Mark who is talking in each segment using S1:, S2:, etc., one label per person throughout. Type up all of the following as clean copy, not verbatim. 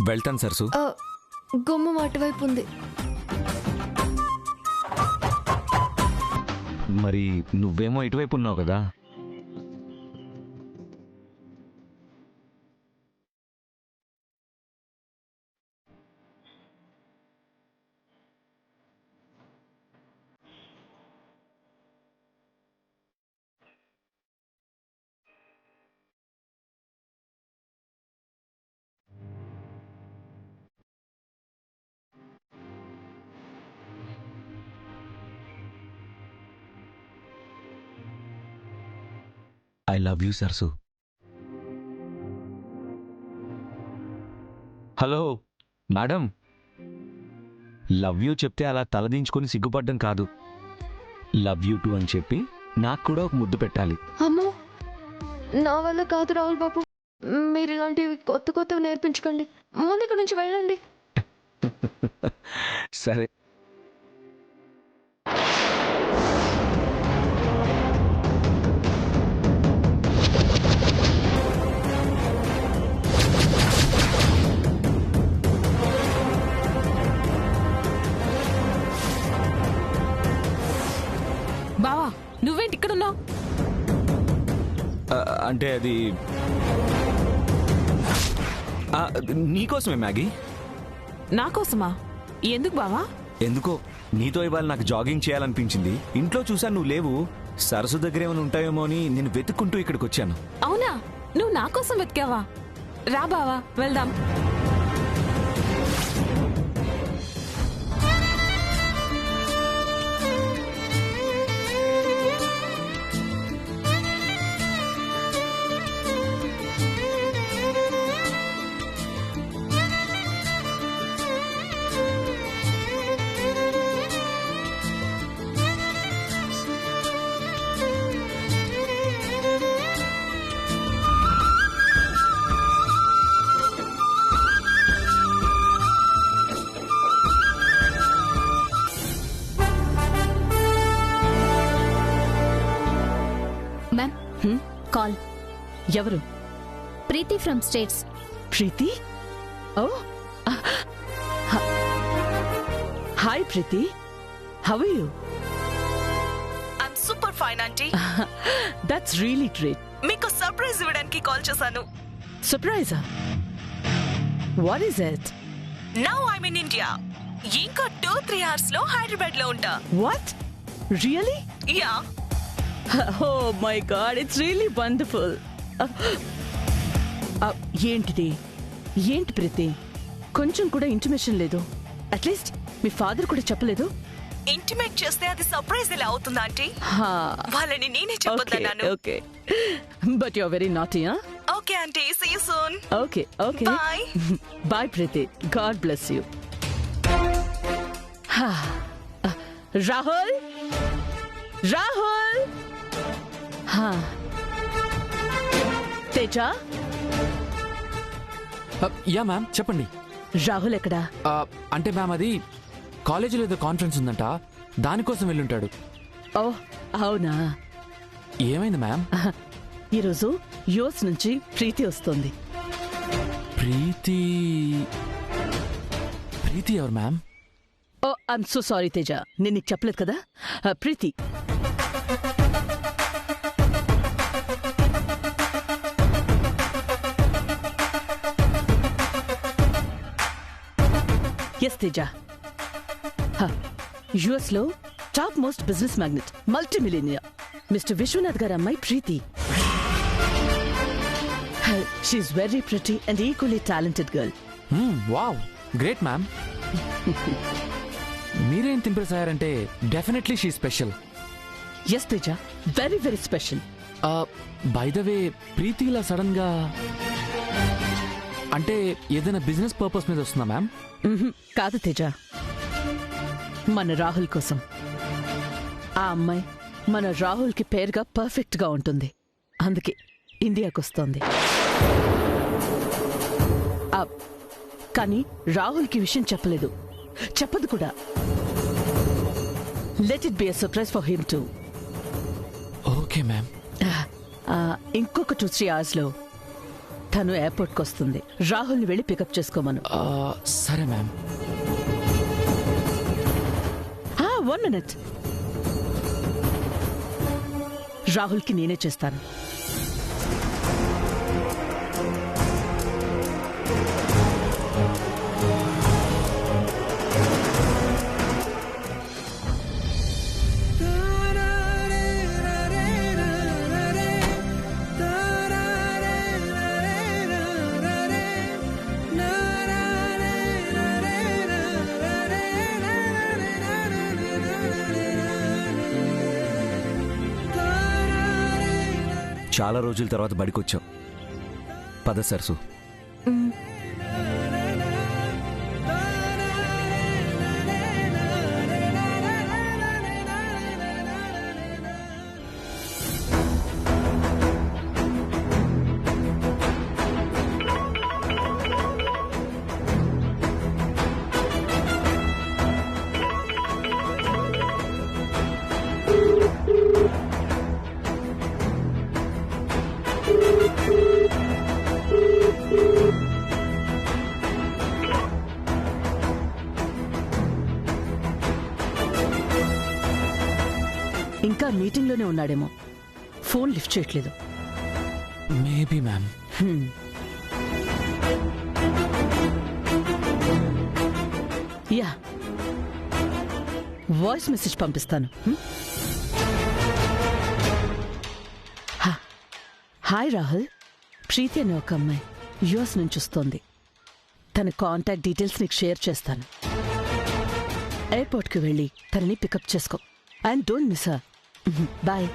S1: వెళ్తాను సరసు.
S2: గుమ్మం అటువైపు ఉంది.
S1: మరి నువ్వేమో ఇటువైపు ఉన్నావు కదా. I love you Sarasu. Hello madam, love you చెప్తే అలా తలదించుకొని సిగ్గుపడ్డం కాదు. లవ్ యూ టూ అని చెప్పి నాకు కూడా ఒక ముద్దు పెట్టాలి.
S2: అమ్మో, నా వల్ల కాదు రాహుల్ బాబు. మీరు ఇలాంటివి కొత్త కొత్తవి నేర్పించుకోండి. ముందు ఇక్కడ నుంచి వెళ్ళండి.
S1: సరే.
S3: బావా, నువ్వేంటి ఇక్కడున్నావు?
S1: అంటే అది నీకోసమే మ్యాగీ.
S3: నాకోసమా? ఎందుకు బావా?
S1: ఎందుకో నీతో ఇవాళ నాకు జాగింగ్ చేయాలనిపించింది. ఇంట్లో చూసాను నువ్వు లేవు. సరస్సు దగ్గర ఏమైనా ఉంటాయేమో అని నేను వెతుక్కుంటూ ఇక్కడికి వచ్చాను.
S3: అవునా? నువ్వు నా కోసం వెతికావా? రా బావా, వెళ్దాం.
S4: Ma'am, call.
S5: ఎవరు?
S4: Preethi from States.
S5: Preethi? Oh, hi Preethi, how are you?
S3: I'm super fine aunty.
S5: That's really great.
S3: మీకు సర్ప్రైజ్ ఇవ్వడానికి కాల్ చేశాను.
S5: సర్ప్రైజా? What is it?
S3: Now I'm in India. ఇంకా 2-3 hours లో హైదరాబాద్ లో ఉంటా.
S5: What, really?
S3: Yeah.
S5: Oh my God, it's really wonderful. ఏంటిది? ఏంటి ప్రీతి? కొంచెం కూడా ఇంటిమేషన్ లేదు. అట్లీస్ట్ మీ ఫాదర్ కూడా చెప్పలేదు.
S3: ఇంటిమేట్ చేస్తే అది సర్ప్రైజ్ ఎలా అవుతుందా ఆంటీ? వాళ్ళని నేనే
S5: ఓకే
S3: చెప్పొద్దన్నాను.
S5: Okay, but you are very naughty.
S3: Okay aunty, see you soon.
S5: Okay okay,
S3: Bye.
S5: Bye Preethi, God bless you. Rahul, Rahul. Teja,
S6: yeah ma'am, చెప్పండి.
S5: రాహుల్ ఎక్కడా?
S6: అంటే మ్యామ్, అది కాలేజీలో ఏదో కాన్ఫరెన్స్ ఉందంట, దానికోసం వెళ్ళుంటాడు.
S5: ఓ అవునా?
S6: ఏమైంది మ్యామ్?
S5: ఈరోజు యుఎస్ నుంచి ప్రీతి వస్తుంది.
S6: ప్రీతి? ప్రీతి ఎవరు ma'am?
S5: Oh I'm so sorry Teja, నేను నీకు చెప్పలేదు కదా. ప్రీతి ఎస్ తేజ, యుఎస్ లో top most business magnate, multi millionaire mister Vishwanath గారి అమ్మాయి Preethi. She is very pretty and equally talented girl.
S6: Wow, great ma'am. మీరేంత ఇంప్రెస్ అయ్యారంటే definitely she special.
S5: Yes Teja, very very special.
S6: By the way, Preethi ఇలా సడన్ గా అంటే ఏదైనా business purpose మీద వస్తుందా మ్యామ్?
S5: కాదు తేజ, మన రాహుల్ కోసం. ఆ అమ్మాయి మన రాహుల్కి పేరుగా పర్ఫెక్ట్ గా ఉంటుంది, అందుకే ఇండియాకి వస్తోంది. కానీ రాహుల్కి విషయం చెప్పలేదు, చెప్పదు కూడా. Let it be a surprise for him to.
S6: Okay ma'am.
S5: ఇంకొక 2-3 hours లో తను ఎయిర్పోర్ట్కి వస్తుంది. రాహుల్ని వెళ్ళి పికప్ చేసుకోమను.
S6: సరే మ్యామ్.
S5: 1 minute. రాహుల్కి నేనే చేస్తాను.
S1: చాలా రోజుల తర్వాత బడికొచ్చాం. పద సరసు.
S5: ఇంకా మీటింగ్లోనే ఉన్నాడేమో. ఫోన్ లిఫ్ట్ చేయట్లేదు.
S6: Maybe ma'am.
S5: Yeah, voice message పంపిస్తాను. హాయ్ రాహుల్, ప్రీతి అనే ఒక అమ్మాయి యుఎస్ నుంచి వస్తోంది. తన కాంటాక్ట్ డీటెయిల్స్ నీకు షేర్ చేస్తాను. ఎయిర్పోర్ట్కి వెళ్ళి తనని పికప్ చేసుకో. And don't miss her. Bye.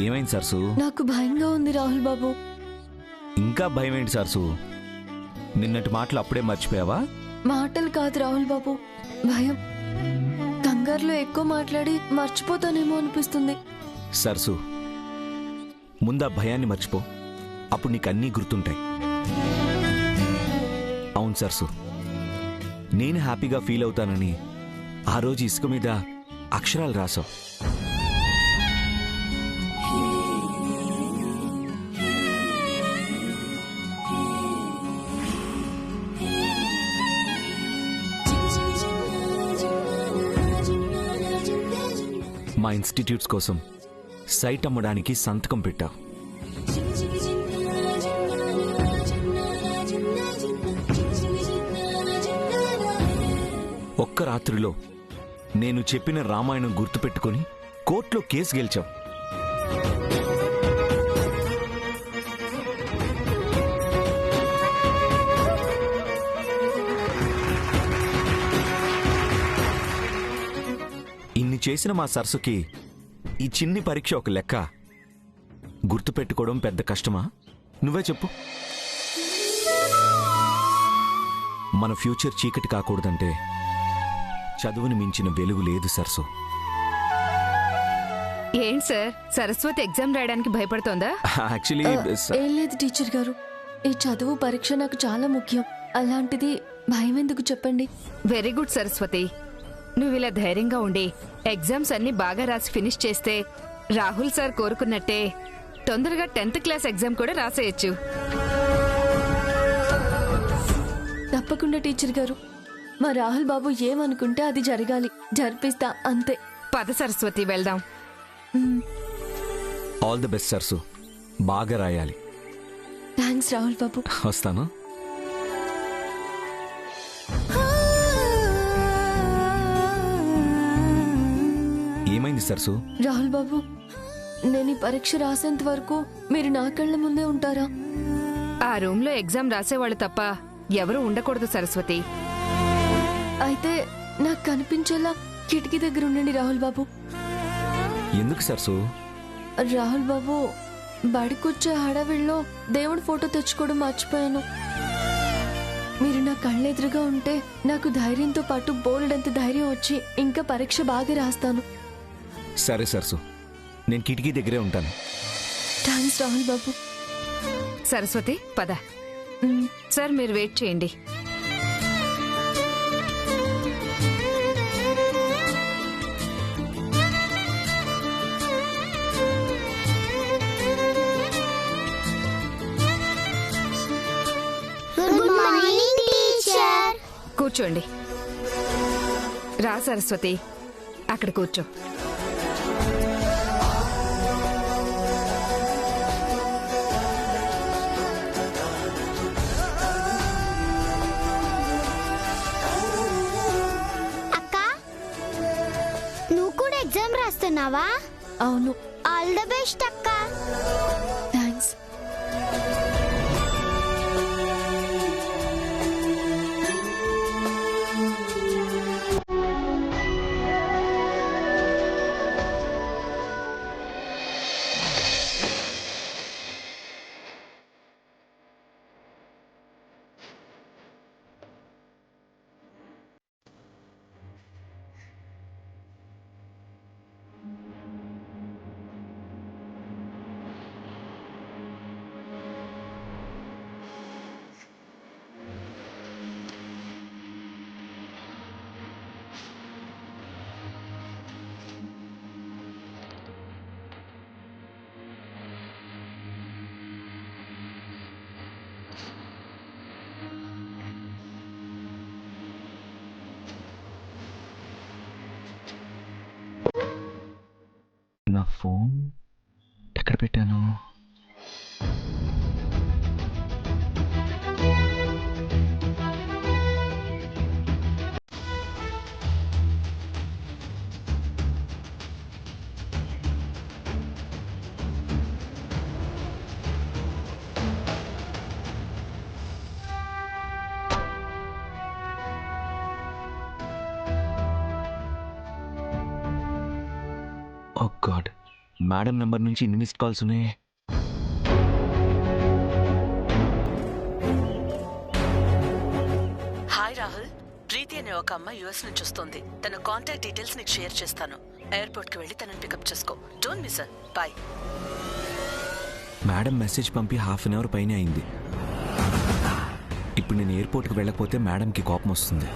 S1: ఏమైంది సరసు?
S2: నాకు భయంగా ఉంది రాహుల్ బాబు.
S1: ఇంకా భయం ఏంటి సరసు? నిన్నటి మాటలు అప్పుడే మర్చిపోయావా?
S2: మాటలు కాదు రాహుల్ బాబు, భయం. కంగారులో ఎక్కువ మాట్లాడి మర్చిపోతానేమో అనిపిస్తుంది.
S1: సరసు, ముందా భయాన్ని మర్చిపో. అప్పుడు నీకు అన్నీ గుర్తుంటాయి. అవును సరసు, నేను హ్యాపీగా ఫీల్ అవుతానని ఆ రోజు ఇసుక మీద అక్షరాలు రాసావు. మా ఇన్స్టిట్యూట్స్ కోసం సైట్ అమ్మడానికి సంతకం పెట్టావు. ఒక్క రాత్రిలో నేను చెప్పిన రామాయణం గుర్తుపెట్టుకుని కోర్టులో కేసు గెలిచావు. ఇన్ని చేసిన మా సరస్సుకి ఈ చిన్ని పరీక్ష ఒక లెక్క. గుర్తుపెట్టుకోవడం పెద్ద కష్టమా? నువ్వే చెప్పు. మన ఫ్యూచర్ చీకటి కాకూడదంటే చదువుని మించిన వెలుగు లేదు సరస్సు.
S7: ఏంటి సార్, సరస్వతి ఎగ్జామ్ రాయడానికి భయపడుతోందా?
S1: యాక్చువల్లీ
S2: ఏం లేదు టీచర్ గారు, ఈ చదువు పరీక్ష నాకు చాలా ముఖ్యం. అలాంటిది భయం ఎందుకు చెప్పండి?
S7: వెరీ గుడ్ సరస్వతి, నువ్వు ఇలా ధైర్యంగా ఉండి ఎగ్జామ్స్ అన్ని బాగా రాసి ఫినిష్ చేస్తే రాహుల్ సార్ కోరుకున్నట్టే తొందరగా 10th క్లాస్ ఎగ్జామ్ కూడా రాసేయచ్చు.
S2: తప్పకుండా టీచర్ గారు, మా రాహుల్ బాబు ఏమనుకుంటే అది జరగాలి, జరిపిస్తా అంతే.
S7: పద సరస్వతి, వెళ్దాం.
S1: ఆల్ ది బెస్ట్ సరస్సు, బాగా రాయాలి.
S2: థ్యాంక్స్ రాహుల్ బాబు.
S1: వస్తాను. ఏమైంది సరస్సు?
S2: రాహుల్ బాబు, నేను ఈ పరీక్ష రాసేంత వరకు మీరు నా కళ్ళ ముందే ఉంటారా?
S7: ఆ రూమ్ లో ఎగ్జామ్ రాసేవాళ్ళు తప్ప ఎవరు ఉండకూడదు సరస్వతి.
S2: అయితే నాకు కనిపించేలా కిటికీ దగ్గర ఉండండి రాహుల్ బాబు.
S1: ఎందుకు సరస్సు?
S2: రాహుల్ బాబు, బడికొచ్చే హడావిడిలో దేవుడి ఫోటో తెచ్చుకోవడం మర్చిపోయాను. మీరు నా కళ్ళెదురుగా ఉంటే నాకు ధైర్యంతో పాటు బోలెడంత ధైర్యం వచ్చి ఇంకా పరీక్ష బాగా రాస్తాను.
S1: సరే సరస్సు, నేను కిటికీ దగ్గరే ఉంటాను.
S2: థ్యాంక్స్ రాహుల్ బాబు.
S7: సరస్వతి పద. సార్ మీరు వెయిట్ చేయండి.
S8: Good morning teacher.
S7: కూర్చోండి. రా సరస్వతి, అక్కడ కూర్చో.
S8: అక్క, నువ్వు కూడా ఎగ్జామ్ రాస్తున్నావా?
S2: అవును.
S8: ఆల్ ద బెస్ట్ అక్క.
S2: థ్యాంక్స్.
S1: నా ఫోన్ ఎక్కడ పెట్టాను? ఓ గాడ్, మేడం నెంబర్ నుంచి ఇన్ని మిస్డ్ కాల్స్ ఉన్నాయి.
S9: హాయ్ రాహుల్, ప్రీతి అనే ఒక అమ్మాయి యుఎస్ నుంచి వస్తుంది. తన కాంటాక్ట్ డీటెయిల్స్ నీకు షేర్ చేస్తాను. ఎయిర్పోర్ట్ కి వెళ్ళి తనని పికప్ చేసుకో. Don't miss her. By.
S1: Madam message పంపి హాఫ్ అన్ అవర్ పైనే అయింది. ఇప్పుడు నేను ఎయిర్పోర్ట్కి వెళ్ళకపోతే మేడంకి కోపం వస్తుంది.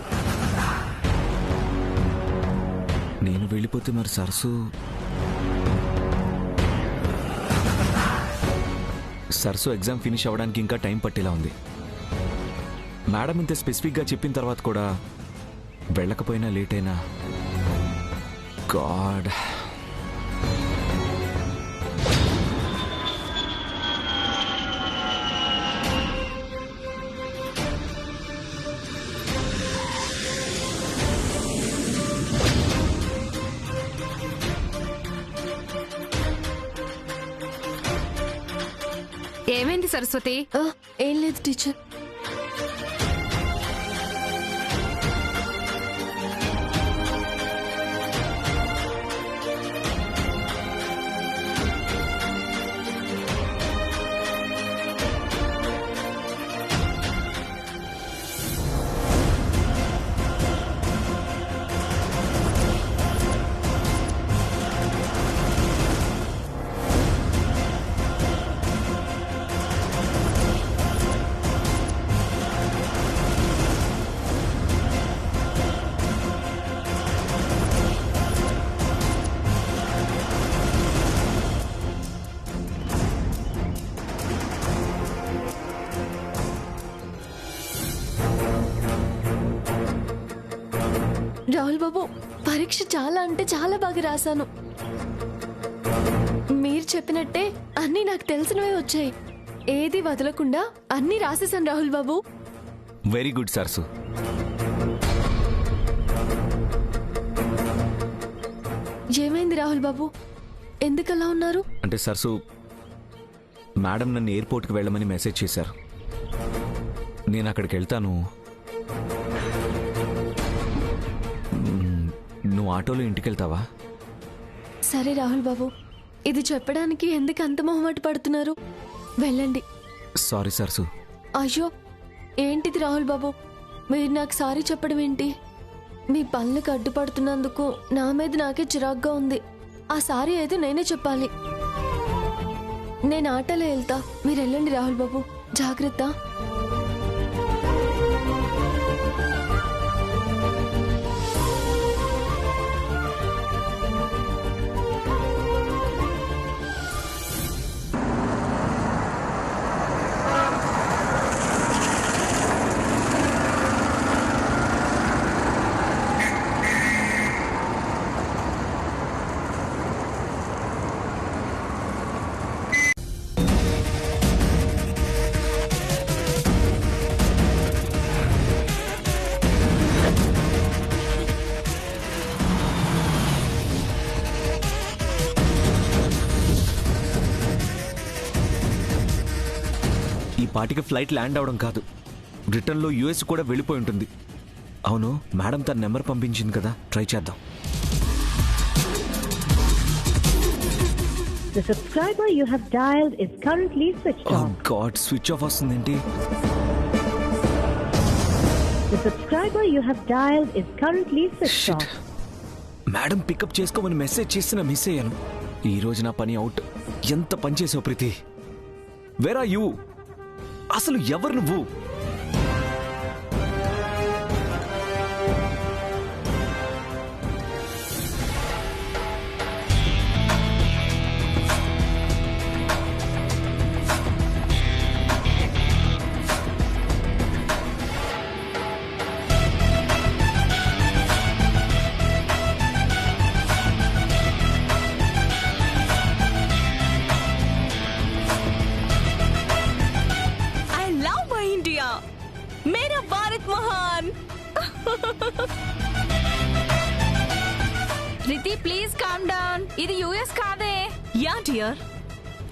S1: నేను వెళ్ళిపోతే మరి సరసు ఎగ్జామ్ ఫినిష్ అవ్వడానికి ఇంకా టైం పట్టేలా ఉంది. మేడం ఇంత స్పెసిఫిక్గా చెప్పిన తర్వాత కూడా వెళ్ళకపోయినా లేట్ అయినా గాడ్.
S7: ఏమైంది సరస్వతి?
S2: ఏం లేదు టీచర్. రాహుల్ బాబు, పరీక్ష చాలా అంటే చాలా బాగా రాశాను. మీరు చెప్పినట్టే అన్నీ నాకు తెలిసినవే వచ్చాయి. ఏది వదలకుండా అన్నీ రాసేశాను రాహుల్ బాబు.
S1: వెరీ గుడ్ సరసు.
S2: ఏమైంది రాహుల్ బాబు, ఎందుకలా ఉన్నారు?
S1: అంటే సరసు, మేడం నన్ను ఎయిర్పోర్ట్కి వెళ్ళమని మెసేజ్ చేశారు. నేను అక్కడికి వెళ్తాను. నువ్వు ఆటోలో ఇంటికి వెళ్తావా?
S2: సరే రాహుల్ బాబు, ఇది చెప్పడానికి ఎందుకు అంత మొహమాట పడుతున్నారు? వెళ్ళండి.
S1: సారీ సరసు.
S2: అయ్యో, ఏంటిది రాహుల్ బాబు, మీరు నాకు సారీ చెప్పడం ఏంటి? మీ పనులకు అడ్డుపడుతున్నందుకు నా మీద నాకే చిరాగ్గా ఉంది. ఆ సారీ అయితే నేనే చెప్పాలి. నేను ఆటోలో వెళ్తా, మీరు వెళ్ళండి రాహుల్ బాబు. జాగ్రత్త.
S1: ఈ పాటికి ఫ్లైట్ ల్యాండ్ అవడం కాదు, రిటర్న్లో యూఎస్ కూడా వెళ్ళిపోయి ఉంటుంది. అవును, మేడం తన నెంబర్ పంపించింది కదా, ట్రై చేద్దాం.
S10: The subscriber you have dialed is currently switched
S1: oh
S10: off.
S1: God, switch off వస్తుందేంటి?
S10: The subscriber you have dialed is currently switched off.
S1: Madam pickup చేసుకోమని మెసేజ్ చేసిన మిస్ అయ్యాను. ఈ రోజు నా పని అవుట్. ఎంత పని చేసావు ప్రీతి. Where are you? అసలు ఎవరు నువ్వు?
S3: मेरा भारत महान.
S7: Riti please calm down. ఇది యుఎస్ కాదే.
S3: Yeah dear,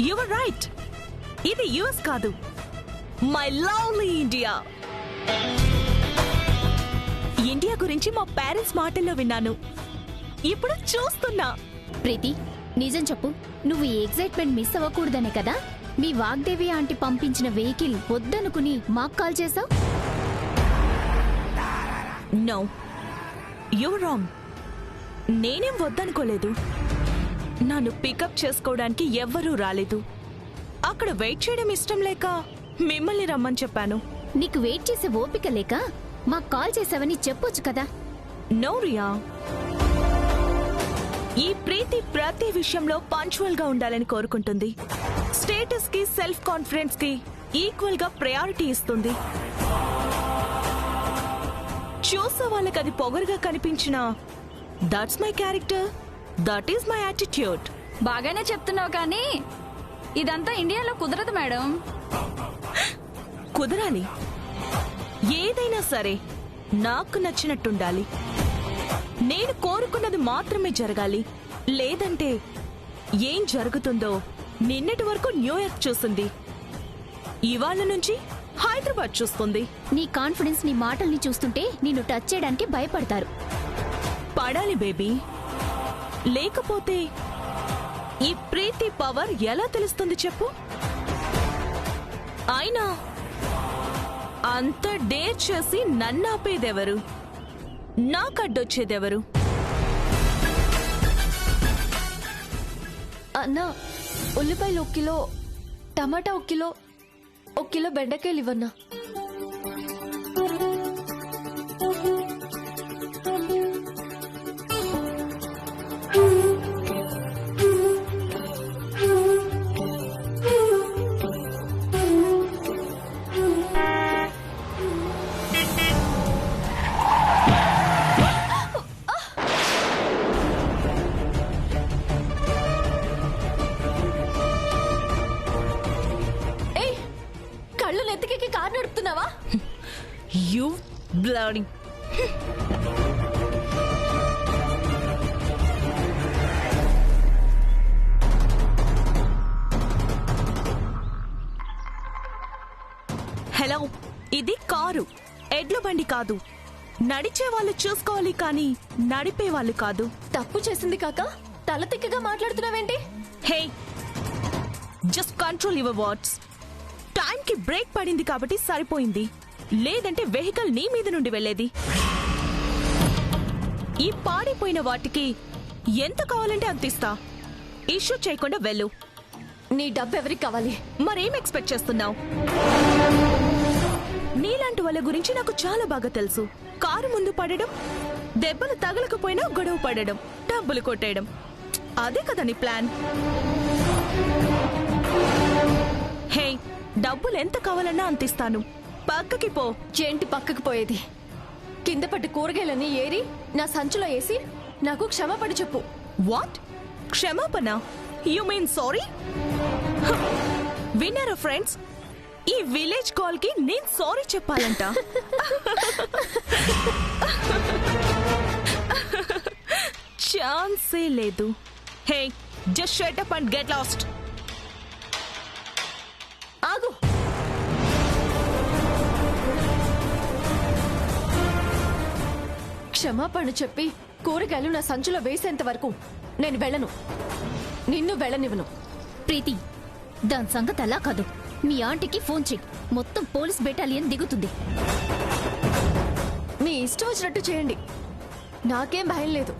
S3: you are right. ఇది యుఎస్ కాదు, మై లవ్లీ ఇండియా. ఇండియా గురించి మా పేరెంట్స్ మాటల్లో విన్నాను, ఇప్పుడు చూస్తున్నా.
S4: ప్రీతి, నిజం చెప్పు, నువ్వు ఈ ఎగ్జైట్మెంట్ మిస్ అవ్వకూడదనే కదా మీ వాగ్దేవి ఆంటీ పంపించిన వెహికల్ వద్దనుకుని మాకు కాల్ చేసావు?
S3: No, you wrong. నేనేం వద్దనుకోలేదు. నన్ను పికప్ చేసుకోవడానికి ఎవ్వరూ రాలేదు. అక్కడ వెయిట్ చేయడం ఇష్టం లేక మిమ్మల్ని రమ్మని చెప్పాను.
S4: నీకు వెయిట్ చేసే ఓపిక లేక మాకు కాల్ చేసావని చెప్పొచ్చు కదా.
S3: నో రియా, ఈ ప్రీతి ప్రతి విషయంలో పంచువల్ గా ఉండాలని కోరుకుంటుంది. స్టేటస్ కి, సెల్ఫ్ కాన్ఫిడెన్స్ కి ఈక్వల్ గా ప్రయారిటీ ఇస్తుంది. చూసే వాళ్ళకి అది పొగరుగా కనిపించినా that's my character, that is my attitude.
S7: బాగానే చెప్తున్నావు కానీ ఇదంతా ఇండియాలో కుదరదు మేడం.
S3: కుదరాలి. ఏదైనా సరే నాకు నచ్చినట్టుండాలి. నేను కోరుకున్నది మాత్రమే జరగాలి. లేదంటే ఏం జరుగుతుందో నిన్నటి వరకు న్యూయార్క్ చూసింది, ఇవాళ నుంచి హైదరాబాద్ చూస్తుంది.
S4: నీ కాన్ఫిడెన్స్, నీ మాటల్ని చూస్తుంటే నిన్ను టచ్ చేయడానికి భయపడతారు.
S3: పడాలి బేబీ, లేకపోతే ఈ ప్రీతి పవర్ ఎలా తెలుస్తుంది చెప్పు? అయినా అంత డేర్ చేసి నన్ను ఆపేదెవరు? నాకడ్డొచ్చేదెవరు?
S2: అన్నా, ఉల్లిపాయలు 1 కిలో, టమాటా 1 కిలో, 1 కిలో బెండకాయలు ఇవ్వన్నా. కళ్ళు నెత్తికి కారు నడుపుతున్నావా?
S3: You bloody. హలో, ఇది కారు, ఎడ్ల బండి కాదు. నడిచే వాళ్ళు చూసుకోవాలి కానీ నడిపే వాళ్ళు కాదు.
S2: తప్పు చేసింది కాక తల తిక్కగా మాట్లాడుతున్నావేంటి?
S3: హే, జస్ట్ కంట్రోల్ యువర్ వర్డ్స్. టైంకి బ్రేక్ పడింది కాబట్టి సరిపోయింది, లేదంటే వెహికల్ నీ మీద నుండి వెళ్ళేది. ఈ పాడిపోయిన వాటికి ఎంత కావాలంటే అంత ఇస్తా. ఇష్యూ చేయకుండా వెళ్ళు.
S2: నీ డబ్బు ఎవరికి కావాలి?
S3: మరేం ఎక్స్పెక్ట్ చేస్తున్నావు? నీలాంటి వాళ్ళ గురించి నాకు చాలా బాగా తెలుసు. కారు ముందు పడడం, దెబ్బలు తగలకపోయినా గొడవ పడడం, డబ్బులు కొట్టేయడం, అదే కదా నీ ప్లాన్. హే, డబ్బులు ఎంత కావాలన్నా అంతిస్తాను. పక్కకి పో.
S2: ఏంటి పక్కకు పోయేది? కింద పట్టి కూరగాయలని ఏరి నా సంచిలో వేసి నాకు క్షమాపణ చెప్పు.
S3: వాట్? క్షమాపణ? You mean sorry? విన్నారా ఫ్రెండ్స్? ఈ విలేజ్ కాల్ కి నేను సారీ చెప్పాలంట. ఛాన్సే లేదు. Hey, just shut up and get lost.
S2: ఆగు. క్షమాపణ చెప్పి కూరగాయలు నా సంచిలో వేసేంత వరకు నేను వెళ్ళను. నిన్ను వెళ్ళనివ్వను.
S4: ప్రీతి, దాని సంగతి అలా కాదు. మీ ఆంటీకి ఫోన్ చెయ్యి. మొత్తం పోలీస్ బెటాలియన్ దిగుతుంది.
S2: మీ ఇష్టం వచ్చినట్టు చేయండి. నాకేం భయం లేదు.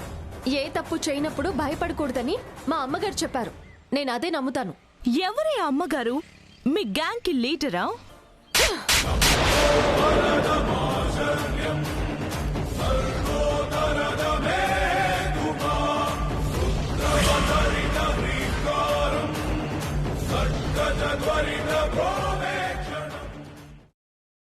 S2: ఏ తప్పు చేయనప్పుడు భయపడకూడదని మా అమ్మగారు చెప్పారు. నేను అదే నమ్ముతాను.
S3: ఎవరే అమ్మగారు? మీ గ్యాంగ్ కి లీడరా?